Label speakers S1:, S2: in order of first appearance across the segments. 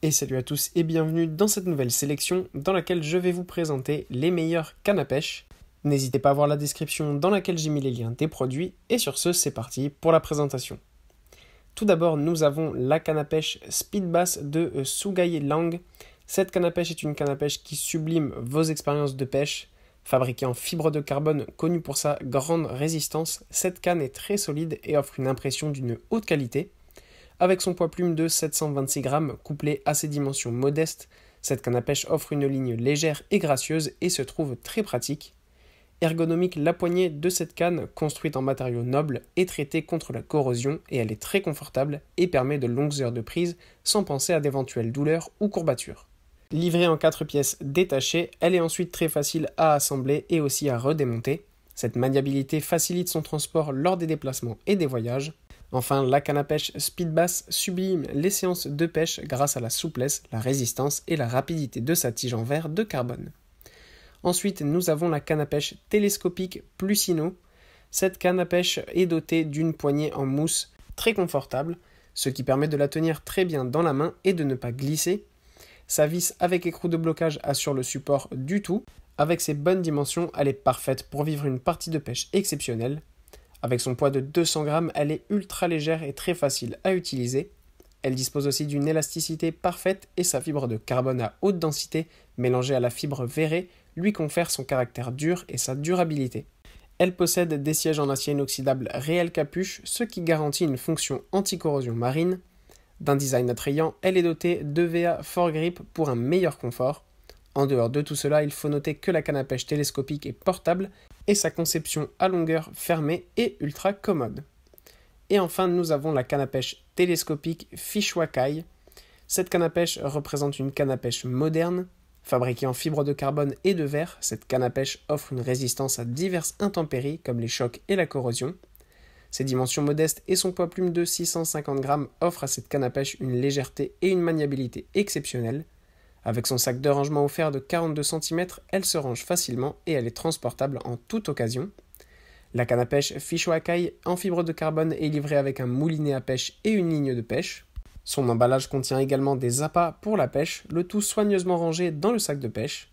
S1: Et salut à tous et bienvenue dans cette nouvelle sélection dans laquelle je vais vous présenter les meilleures cannes à pêche. N'hésitez pas à voir la description dans laquelle j'ai mis les liens des produits et sur ce c'est parti pour la présentation. Tout d'abord nous avons la canne à pêche Speed Bass de Sugai Lang. Cette canne à pêche est une canne à pêche qui sublime vos expériences de pêche. Fabriquée en fibre de carbone connue pour sa grande résistance, cette canne est très solide et offre une impression d'une haute qualité. Avec son poids plume de 726 grammes couplé à ses dimensions modestes, cette canne à pêche offre une ligne légère et gracieuse et se trouve très pratique. Ergonomique, la poignée de cette canne, construite en matériaux nobles, est traitée contre la corrosion et elle est très confortable et permet de longues heures de prise sans penser à d'éventuelles douleurs ou courbatures. Livrée en 4 pièces détachées, elle est ensuite très facile à assembler et aussi à redémonter. Cette maniabilité facilite son transport lors des déplacements et des voyages. Enfin, la canne à pêche Speed Bass sublime les séances de pêche grâce à la souplesse, la résistance et la rapidité de sa tige en verre de carbone. Ensuite, nous avons la canne à pêche télescopique Plusino. Cette canne à pêche est dotée d'une poignée en mousse très confortable, ce qui permet de la tenir très bien dans la main et de ne pas glisser. Sa vis avec écrou de blocage assure le support du tout. Avec ses bonnes dimensions, elle est parfaite pour vivre une partie de pêche exceptionnelle. Avec son poids de 200 grammes, elle est ultra légère et très facile à utiliser. Elle dispose aussi d'une élasticité parfaite et sa fibre de carbone à haute densité, mélangée à la fibre verrée, lui confère son caractère dur et sa durabilité. Elle possède des sièges en acier inoxydable réel capuche, ce qui garantit une fonction anti-corrosion marine. D'un design attrayant, elle est dotée d'EVA Foregrip pour un meilleur confort. En dehors de tout cela, il faut noter que la canne à pêche télescopique est portable et sa conception à longueur fermée est ultra commode. Et enfin, nous avons la canne à pêche télescopique Fish Wakai. Cette canne à pêche représente une canne à pêche moderne. Fabriquée en fibre de carbone et de verre, cette canne à pêche offre une résistance à diverses intempéries comme les chocs et la corrosion. Ses dimensions modestes et son poids plume de 650 grammes offrent à cette canne à pêche une légèreté et une maniabilité exceptionnelles. Avec son sac de rangement offert de 42 cm, elle se range facilement et elle est transportable en toute occasion. La canne à pêche Fish Wakai en fibre de carbone est livrée avec un moulinet à pêche et une ligne de pêche. Son emballage contient également des appâts pour la pêche, le tout soigneusement rangé dans le sac de pêche.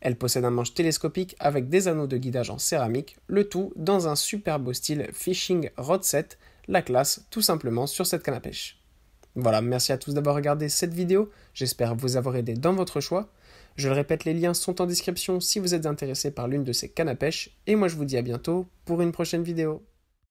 S1: Elle possède un manche télescopique avec des anneaux de guidage en céramique, le tout dans un super beau style Fishing Rod Set, la classe tout simplement sur cette canne à pêche. Voilà, merci à tous d'avoir regardé cette vidéo, j'espère vous avoir aidé dans votre choix. Je le répète, les liens sont en description si vous êtes intéressé par l'une de ces cannes à pêche, et moi je vous dis à bientôt pour une prochaine vidéo.